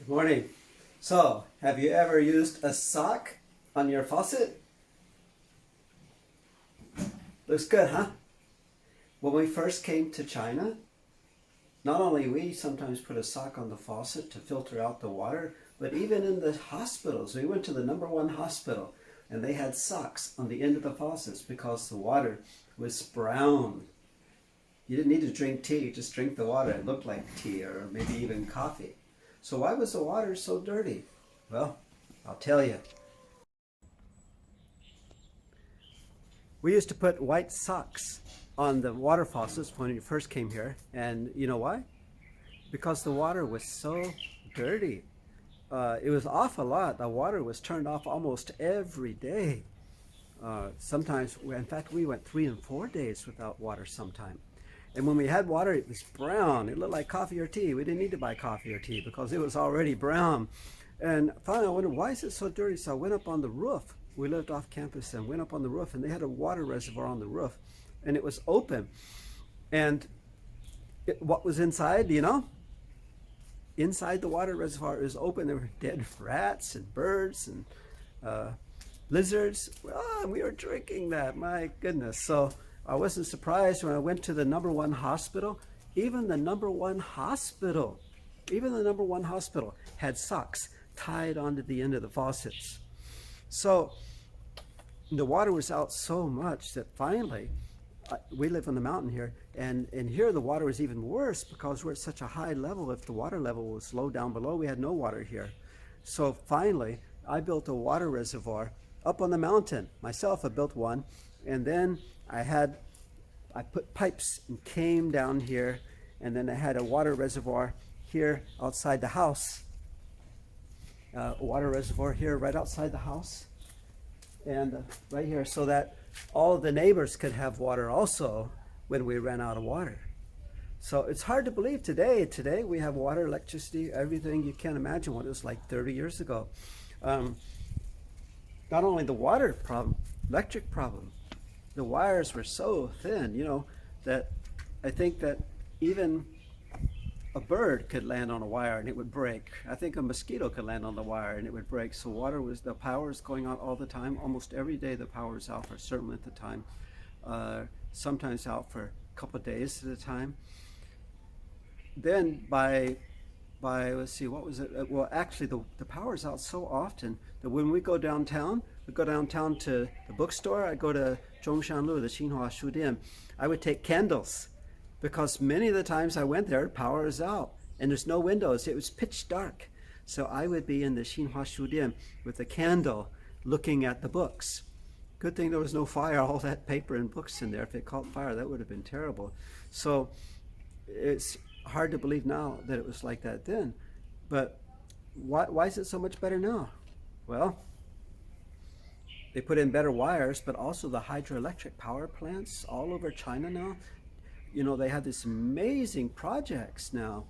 Good morning. So, have you ever used a sock on your faucet? Looks good, huh? When we first came to China, not only we sometimes put a sock on the faucet to filter out the water, but even in the hospitals, we went to the #1 hospital and they had socks on the end of the faucets because the water was brown. You didn't need to drink tea, just drink the water. It looked like tea or maybe even coffee. So why was the water so dirty? Well, I'll tell you. We used to put white socks on the water faucets when we first came here. And you know why? Because the water was so dirty. It was off a lot. The water was turned off almost every day. Sometimes, in fact, we went 3 and 4 days without water sometime. And when we had water, it was brown. It looked like coffee or tea. We didn't need to buy coffee or tea because it was already brown. And finally, I wondered, why is it so dirty? So I went up on the roof. We lived off campus and went up on the roof, and they had a water reservoir on the roof, and it was open. And what was inside, do you know? Inside the water reservoir is open. There were dead rats and birds and lizards. And we were drinking that. My goodness. So I wasn't surprised when I went to the #1 hospital. Even the #1 hospital, had socks tied onto the end of the faucets. So the water was out so much that finally, we live on the mountain here, and here the water was even worse because we're at such a high level. If the water level was low down below, we had no water here. So finally, I built a water reservoir up on the mountain. Myself, I built one, and then I put pipes and came down here, and then I had a water reservoir here outside the house. A water reservoir here right outside the house, and right here, so that all the neighbors could have water also when we ran out of water. So it's hard to believe today. Today we have water, electricity, everything. You can't imagine what it was like 30 years ago. Not only the water problem, electric problem. The wires were so thin, that I think that even a bird could land on a wire and it would break. I think a mosquito could land on the wire and it would break. So the power was going out all the time. Almost every day the power was out for a certain length of time. Sometimes out for a couple of days at a time. Then by let's see, what was it? Well, actually the power's out so often that when we go downtown to the bookstore, I go to Zhongshan Road, the Xinhua, I would take candles, because many of the times I went there, power is out and there's no windows. It was pitch dark. So I would be in the Xinhua with a candle looking at the books. Good thing there was no fire, all that paper and books in there. If it caught fire, that would have been terrible. So it's hard to believe now that it was like that then. But why is it so much better now? Well, they put in better wires, but also the hydroelectric power plants all over China now. They have these amazing projects now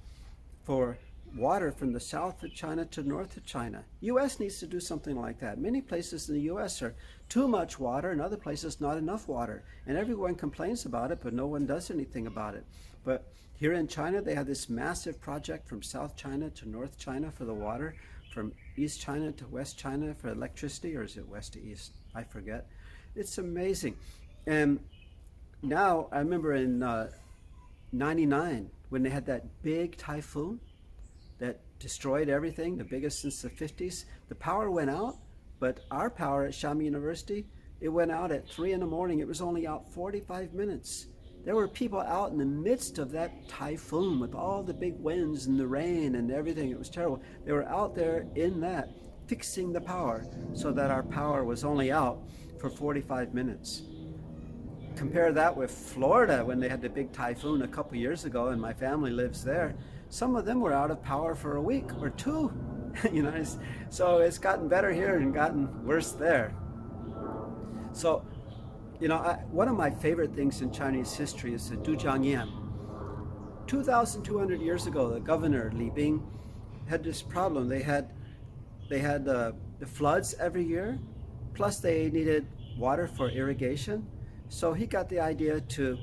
for water from the south of China to north of China. U.S. needs to do something like that. Many places in the U.S. are too much water, and other places not enough water. And everyone complains about it, but no one does anything about it. But here in China, they have this massive project from South China to North China for the water, from East China to West China for electricity, or is it west to east? I forget. It's amazing. And now, I remember in 99, when they had that big typhoon that destroyed everything, the biggest since the 50s, the power went out, but our power at Xiamen University, it went out at 3 in the morning. It was only out 45 minutes. There were people out in the midst of that typhoon with all the big winds and the rain and everything. It was terrible. They were out there in that, fixing the power so that our power was only out for 45 minutes. Compare that with Florida when they had the big typhoon a couple years ago, and my family lives there. Some of them were out of power for a week or two. So it's gotten better here and gotten worse there. So, one of my favorite things in Chinese history is the Dujiangyan. 2,200 years ago, the governor Li Bing had this problem. They had the floods every year, plus they needed water for irrigation. So he got the idea to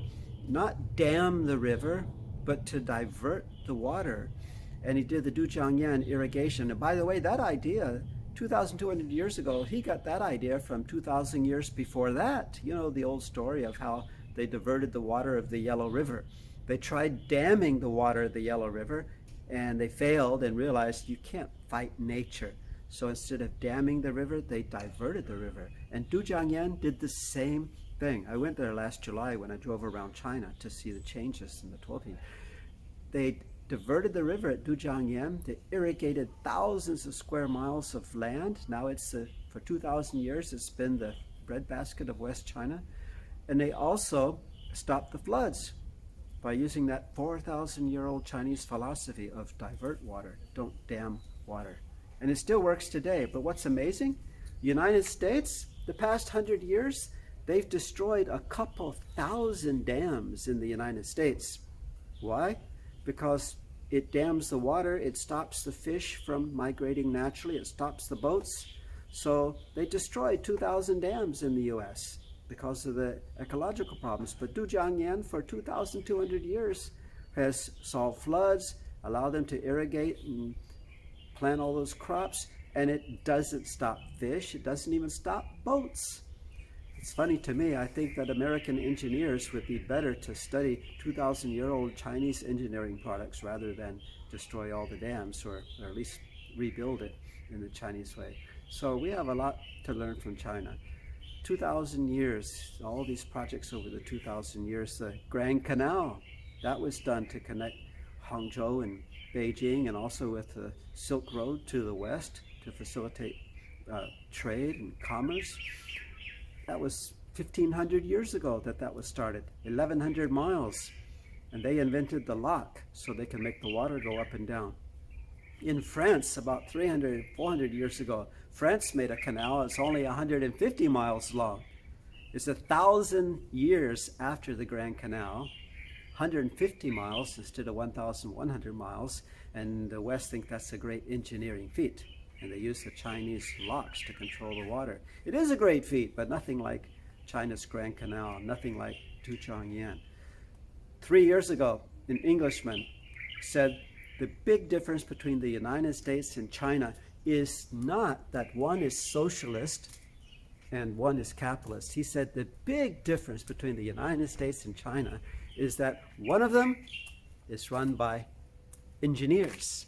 not dam the river, but to divert the water. and he did the Dujiangyan irrigation. And by the way, that idea, 2,200 years ago, he got that idea from 2,000 years before that. You know the old story of how they diverted the water of the Yellow River. They tried damming the water of the Yellow River, and they failed and realized you can't fight nature. So instead of damming the river, they diverted the river. And Dujiangyan did the same thing. I went there last July when I drove around China to see the changes in the Tuoping. They diverted the river at Dujiangyan. They irrigated thousands of square miles of land. Now it's, for 2,000 years, it's been the breadbasket of West China. And they also stopped the floods by using that 4,000-year-old Chinese philosophy of divert water, don't dam water. And it still works today. But what's amazing, the United States, the past 100 years, they've destroyed a couple thousand dams in the United States. Why? Because it dams the water, it stops the fish from migrating naturally, it stops the boats. So they destroyed 2,000 dams in the US because of the ecological problems. But Dujiangyan for 2,200 years has solved floods, allowed them to irrigate and plant all those crops, and it doesn't stop fish, it doesn't even stop boats. It's funny to me, I think that American engineers would be better to study 2,000-year-old Chinese engineering products rather than destroy all the dams, or at least rebuild it in the Chinese way. So we have a lot to learn from China. 2,000 years, all these projects over the 2,000 years, the Grand Canal, that was done to connect Hangzhou and Beijing, and also with the Silk Road to the west to facilitate trade and commerce. That was 1,500 years ago that was started, 1,100 miles. And they invented the lock so they can make the water go up and down. In France, about 300, 400 years ago, France made a canal. It's only 150 miles long. It's 1,000 years after the Grand Canal, 150 miles instead of 1,100 miles. And the West think that's a great engineering feat. And they use the Chinese locks to control the water. It is a great feat, but nothing like China's Grand Canal, nothing like Dujiangyan. 3 years ago, an Englishman said the big difference between the United States and China is not that one is socialist and one is capitalist. He said the big difference between the United States and China is that one of them is run by engineers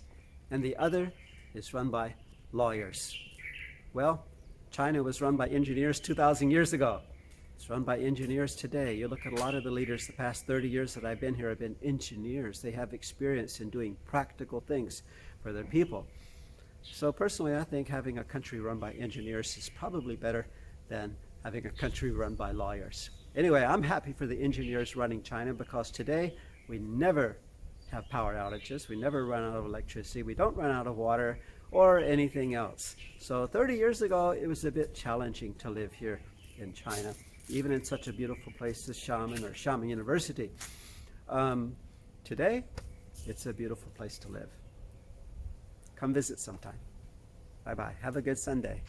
and the other is run by lawyers. Well, China was run by engineers 2,000 years ago. It's run by engineers today. You look at a lot of the leaders the past 30 years that I've been here have been engineers. They have experience in doing practical things for their people. So personally, I think having a country run by engineers is probably better than having a country run by lawyers. Anyway, I'm happy for the engineers running China, because today we never have power outages. We never run out of electricity. We don't run out of water or anything else. So 30 years ago, it was a bit challenging to live here in China, even in such a beautiful place as Xiamen University. Today, it's a beautiful place to live. Come visit sometime. Bye-bye. Have a good Sunday.